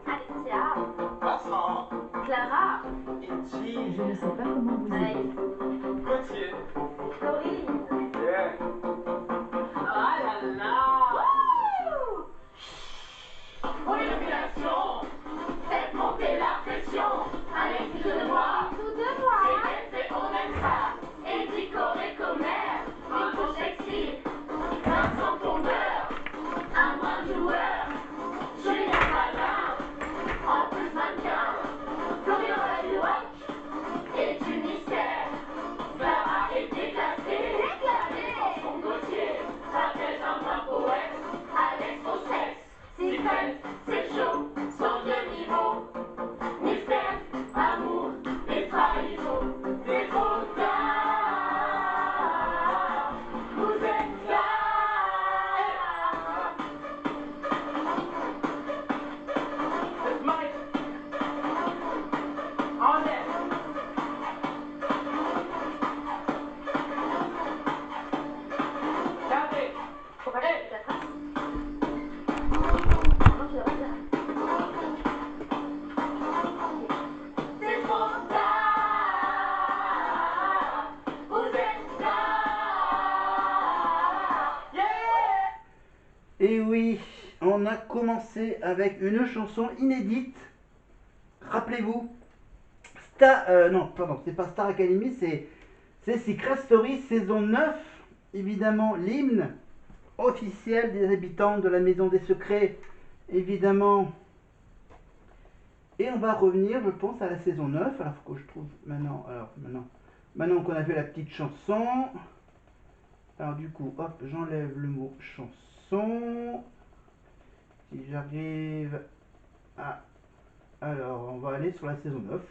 Alicia, Vincent, Clara, Itchy, Je ne sais pas comment vous aider. Anaïs, Gauthier. Laureline. Yeah. Ah là là. Wouh! Mobilisation, faites monter la pression. Alex, tout de moi, Tout de moi. et on aime ça. Et Dico et Comer, Marco sexy, Vincent Tombeur, un brin joueur, Julien Palin, en plus mannequin, Florian la du rock, et du mystère. Clara est déclassée, déclassée. Son Gauthier, Patrice un brin poète, Alex au sexe, Sylvain, c'est chaud, sans de niveau, mystère, amour et trahison, c'est trop tard, vous êtes là. C'est Mike. En l'air. Carré. Faut pas que Hey. tu t'attrapes. Non, tu dois pas dire. C'est trop tard, vous êtes là. Yeah. Et oui, on a commencé avec une chanson inédite. Rappelez-vous, non, pardon, c'est pas Star Academy, c'est Secret Story saison 9. Évidemment, l'hymne officiel des habitants de la Maison des Secrets, évidemment. Et on va revenir, je pense, à la saison 9. Alors, faut que je trouve maintenant. Maintenant qu'on a fait la petite chanson. Alors, du coup, hop, j'enlève le mot chanson. Si j'arrive à. Alors, on va aller sur la saison 9.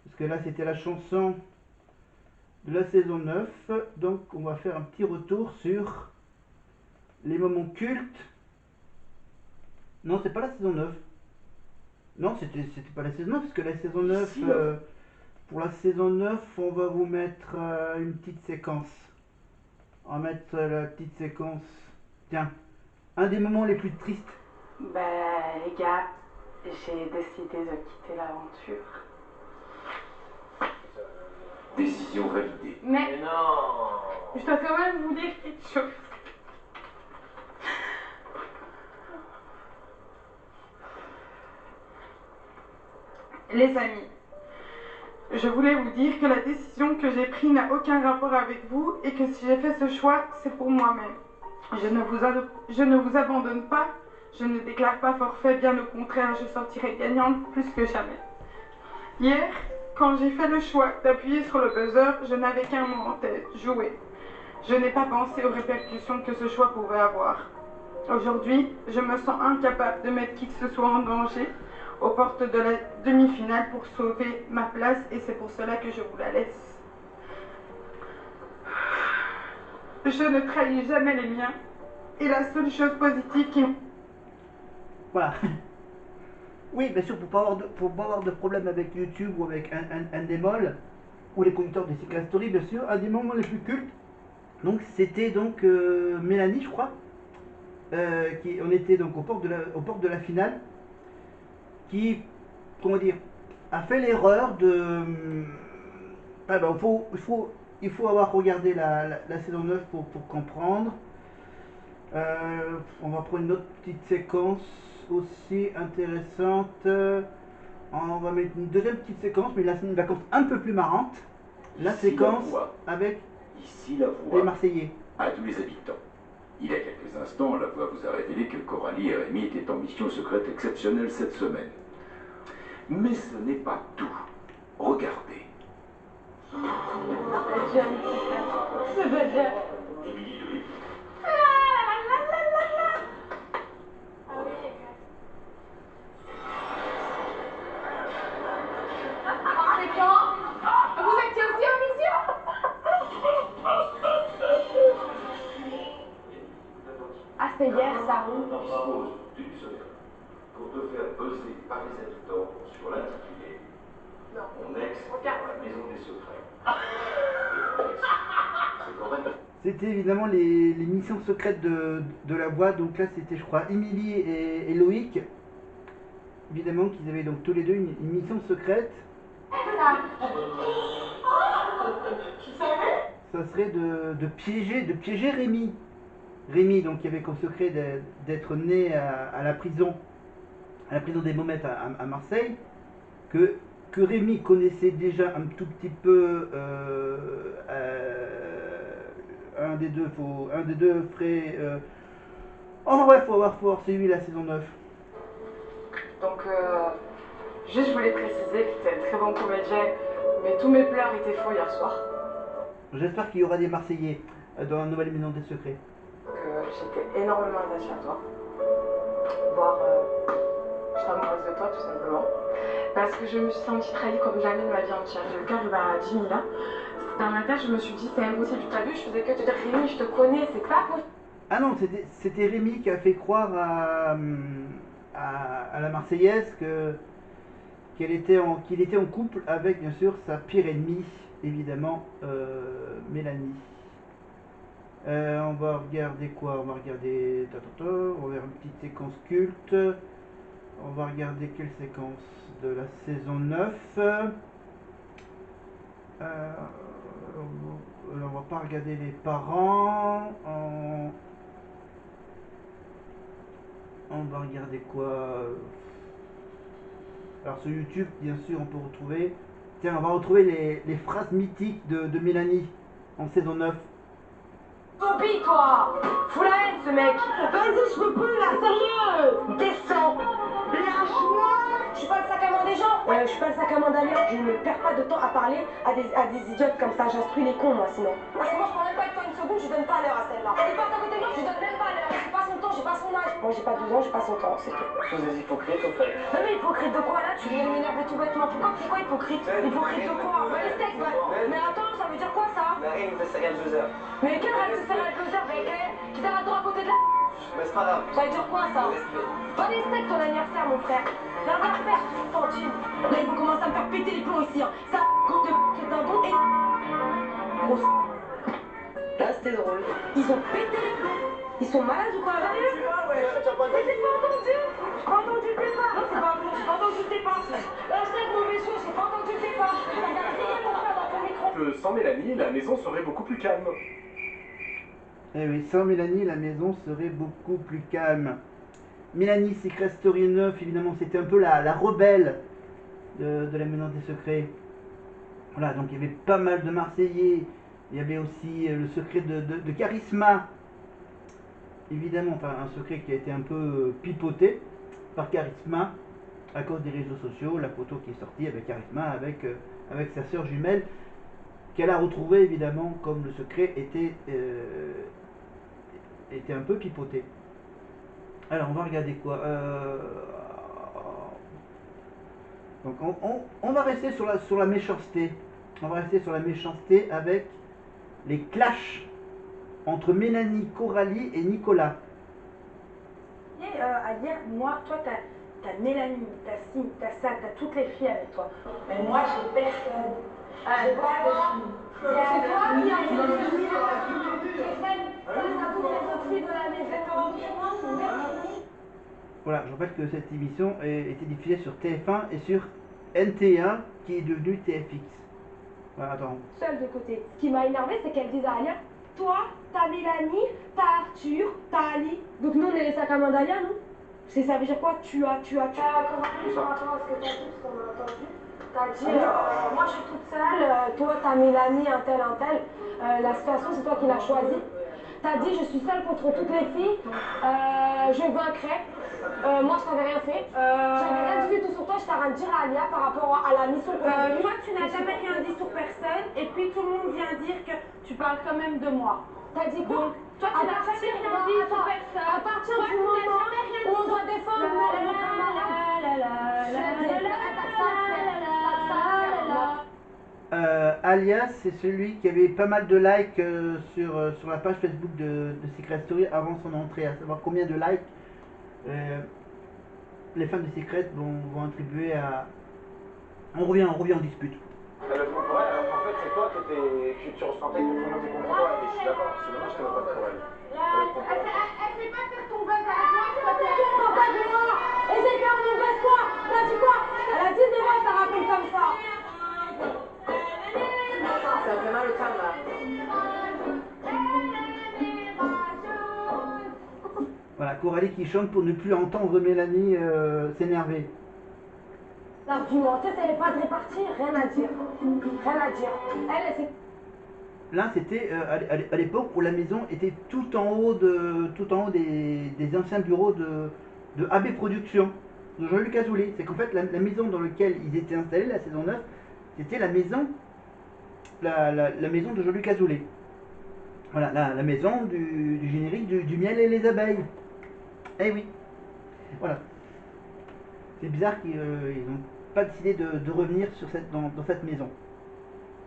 Parce que là, c'était la chanson de la saison 9. Donc, on va faire un petit retour sur les moments cultes. Non, c'est pas la saison 9. Non, c'était pas la saison 9, parce que la saison 9, pour la saison 9, on va vous mettre une petite séquence. On va mettre la petite séquence. Tiens, un des moments les plus tristes. Ben, les gars, j'ai décidé de quitter l'aventure. Décision validée. Mais non. je dois quand même vous dire quelque chose. Les amis, je voulais vous dire que la décision que j'ai prise n'a aucun rapport avec vous et que si j'ai fait ce choix, c'est pour moi-même. Je ne vous abandonne pas, je ne déclare pas forfait, bien au contraire, je sortirai gagnante plus que jamais. Hier, quand j'ai fait le choix d'appuyer sur le buzzer, je n'avais qu'un mot en tête, jouer. Je n'ai pas pensé aux répercussions que ce choix pouvait avoir. Aujourd'hui, je me sens incapable de mettre qui que ce soit en danger aux portes de la demi-finale pour sauver ma place et c'est pour cela que je vous la laisse. Je ne trahis jamais les miens et la seule chose positive qui... Voilà. Oui, bien sûr, pour pas avoir de problème avec YouTube ou avec un démol, ou les conducteurs de Secret Story, bien sûr, un des moments les plus cultes. Donc, c'était donc Mélanie, je crois. On était donc aux portes de la finale. Qui, comment dire, a fait l'erreur de. Ah ben, il faut avoir regardé la saison 9 pour comprendre. On va prendre une autre petite séquence aussi intéressante. On va mettre une deuxième petite séquence, mais là c'est une séquence un peu plus marrante. La Ici, séquence la voix. avec Ici la les voix Marseillais. à tous les habitants. Il y a quelques instants, la voix vous a révélé que Coralie et Rémi étaient en mission secrète exceptionnelle cette semaine. Mais ce n'est pas tout. Regardez. Je veux dire... Ah oui, exact. Conséquent, vous étiez aussi en mission? Ah, c'était hier, ça. Dispose d'une semaine pour te faire buzzer par les habitants sur l'intitulé. Non. Mon ex On est garde. dans la maison des secrets. C'est correct. C'était évidemment les missions secrètes de la boîte. Donc là, c'était, je crois, Émilie et Loïc évidemment qu'ils avaient donc tous les deux une mission secrète. Tu savais? Ça serait de piéger Rémi. Rémi, donc, qui avait comme secret d'être né à la prison des Baumettes à Marseille, que Rémi connaissait déjà un tout petit peu un des deux ferait. Enfin bref, faut avoir suivi la saison 9. Donc, juste je voulais préciser que tu es un très bon comédien, mais tous mes pleurs étaient faux hier soir. J'espère qu'il y aura des Marseillais dans la nouvelle Maison des Secrets. J'étais énormément attachée à toi. Voire, j'étais amoureuse de toi tout simplement. Parce que je me suis sentie trahie comme jamais de ma vie entière. J'ai le cœur qui bat à 10 000 là. Dans ma tête, je me suis dit, c'est impossible. Tu t'as vu, je faisais que te dire, Rémi, je te connais, c'est pas possible. Ah non, c'était Rémi qui a fait croire à la Marseillaise qu'il était en couple avec, bien sûr, sa pire ennemie, évidemment, Mélanie. On va regarder quoi? On va regarder... On va voir une petite séquence culte. On va regarder quelle séquence de la saison 9. On va pas regarder les parents. On va regarder quoi? Alors sur YouTube, bien sûr, on peut retrouver... Tiens, on va retrouver les phrases mythiques de Mélanie en saison 9. Copie, toi! Fous la haine, ce mec! Vas-y, je peux plus, là, sérieux! Descends! Lâche-moi! Je suis pas le sac à main des gens! Je suis pas le sac à main d'Alia. Je ne perds pas de temps à parler à des idiotes comme ça. J'instruis les cons, moi, sinon. Parce que moi, je prends même pas avec toi une seconde, je donne pas l'heure à celle-là. Elle est pas à côté de moi, je donne même pas l'heure. J'ai pas son temps, j'ai pas son âge. Moi, j'ai pas 12 ans, j'ai pas son temps, c'est tout. Vous êtes hypocrite, au fait. Non, mais hypocrite de quoi, là? Tu viens de m'énerver tout bêtement. Pourquoi hypocrite? Hypocrite de quoi? Mais les steaks, mais attends, ça veut dire quoi, ça? Marine, vous êtes un loser. Mais quel reste de céréales loser avec qui s'arrête à côté de la... Mais c'est pas grave. Ça veut dire quoi, ça? Pas des steaks ton anniversaire, mon frère. Viens rien faire, Fantine. Là, ils vont commencer à me faire péter les plombs ici. Hein. Ça, compte de c'est un don et... Grosse... Là, c'était drôle. Ils ont pété les plombs. Ils sont malades ou quoi, là? Mais j'ai pas entendu! J'ai pas entendu le départ! Non, c'est pas bon, j'ai pas entendu le départ. Hashtag mauvais chose, j'ai pas entendu le départ. T'as crié, mon frère, dans ton micro. Sans Mélanie, la maison serait beaucoup plus calme. Eh oui, sans Mélanie, la maison serait beaucoup plus calme. Mélanie, Secret Story 9, évidemment, c'était un peu la rebelle de la Maison des Secrets. Voilà, donc il y avait pas mal de Marseillais. Il y avait aussi le secret de Charisma. Évidemment, enfin, un secret qui a été un peu pipoté par Charisma à cause des réseaux sociaux. La photo qui est sortie avec Charisma, avec sa sœur jumelle, qu'elle a retrouvée, évidemment, comme le secret était un peu pipoté. Alors, on va regarder quoi. Donc, on va rester sur la méchanceté. On va rester sur la méchanceté avec les clashs entre Mélanie, Coralie et Nicolas. Alia, moi, toi, t'as Mélanie, t'as ci, t'as ça, t'as toutes les filles avec toi. Mais moi, j'ai personne. J'ai pas de filles. C'est toi qui as fait le filles. Ça, toutes les autres filles de la maison. Voilà, je rappelle que cette émission était diffusée sur TF1 et sur NT1 qui est devenu TFX. Voilà, attends. Seule de côté. Ce qui m'a énervé, c'est qu'elle disait à Alia, toi, t'as Mélanie, t'as Arthur, t'as Ali. Donc nous, on est les sacs à main d'Alia, non? Ça veut dire quoi? Tu as. Encore plus par rapport à ce que t'as dit, parce qu'on a entendu. T'as dit, moi je suis toute seule, toi t'as Mélanie, un tel. La situation, c'est toi qui l'as choisie. T'as dit, je suis seule contre toutes les filles, je vaincrai. Moi, je t'avais rien fait. J'avais rien dit du tout sur toi, je t'ai rien dit à Alia par rapport à la mission que Toi, tu n'as jamais rien dit sur personne, et puis tout le monde vient dire que tu parles quand même de moi. T'as dit quoi? Toi, tu n'as jamais rien dit sur personne. À partir du moment où on doit défendre Alias, c'est celui qui avait pas mal de likes sur la page Facebook de Secret Story avant son entrée, à savoir combien de likes les fans de Secret vont attribuer à... On revient en dispute. Ouais, en fait, c'est toi que tu ressentais que tout le monde était contre toi, et je suis d'accord, c'est dommage qu'elle ne vote pour elle. Elle sait pas faire ton buzz avec moi, Essaye de faire mon buzz, quoi! Coralie qui chante pour ne plus entendre Mélanie s'énerver. L'argumenteuse, elle n'est pas de répartie, rien à dire. Rien à dire. Elle, c'est. Là, c'était à l'époque où la maison était tout en haut des anciens bureaux de AB Productions, de Jean-Luc Azoulay. C'est qu'en fait, la maison dans laquelle ils étaient installés, la saison 9, c'était la maison de Jean-Luc Azoulay. Voilà, la maison du générique du miel et les abeilles. Eh oui. Voilà. C'est bizarre qu'ils n'ont pas décidé de revenir dans cette maison.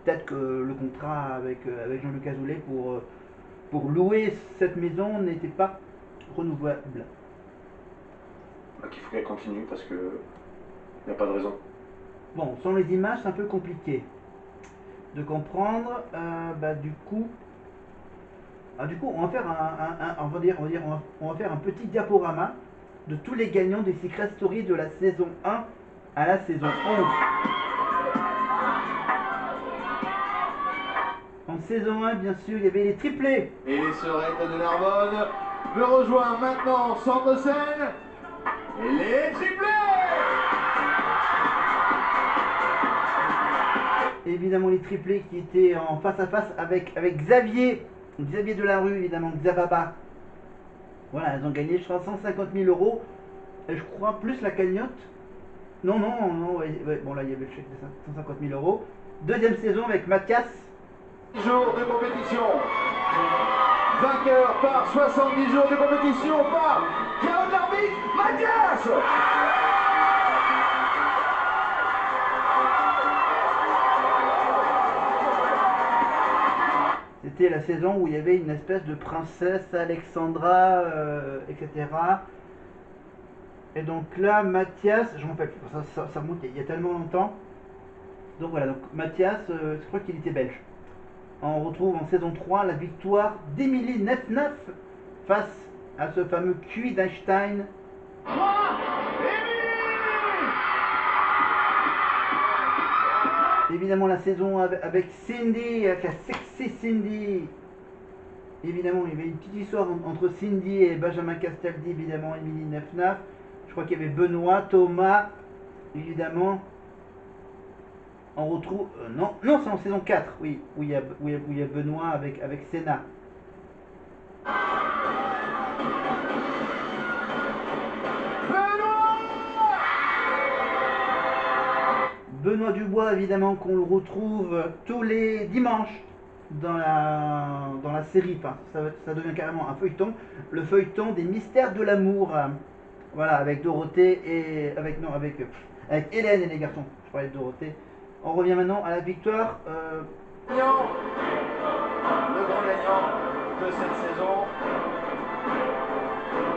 Peut-être que le contrat avec Jean-Luc Azoulay pour louer cette maison n'était pas renouvelable. Donc il faut qu'elle continue parce que il n'y a pas de raison. Bon, sans les images, c'est un peu compliqué de comprendre. Du coup, on va faire on va faire un petit diaporama de tous les gagnants des Secret Story de la saison 1 à la saison 11. En saison 1, bien sûr, il y avait les triplés. Et les Sœurettes de Narbonne me rejoignent maintenant centre scène. Les triplés. Évidemment, les triplés qui étaient en face à face avec Xavier Delarue, évidemment, Xababa. Voilà, elles ont gagné, je crois, 150 000 €. Et je crois, plus la cagnotte. Non, ouais, bon, là, il y avait le chèque de 150 000 €. Deuxième saison avec Mathias. Jours de compétition. Vainqueur par 70 jours de compétition par KO de l'arbitre, Mathias. C'était la saison où il y avait une espèce de princesse Alexandra, etc. Et donc là, Mathias, je m'en rappelle, ça remonte il y a tellement longtemps. Donc voilà, donc Mathias, je crois qu'il était belge. On retrouve en saison 3 la victoire d'Emilie Neff face à ce fameux QI d'Einstein. Évidemment la saison avec Cindy, avec la sexy Cindy. Évidemment il y avait une petite histoire entre Cindy et Benjamin Castaldi, évidemment Emilie Neff. Je crois qu'il y avait Benoît, Thomas, évidemment. On retrouve... non, c'est en saison 4, oui, où il y a Benoît avec Senna. Benoît Dubois, évidemment, qu'on le retrouve tous les dimanches dans la série. Enfin, ça devient carrément un feuilleton. Le feuilleton des mystères de l'amour. Voilà, avec Dorothée et... avec Hélène et les garçons. Je parlais de Dorothée. On revient maintenant à la victoire. Le grand gagnant de cette saison.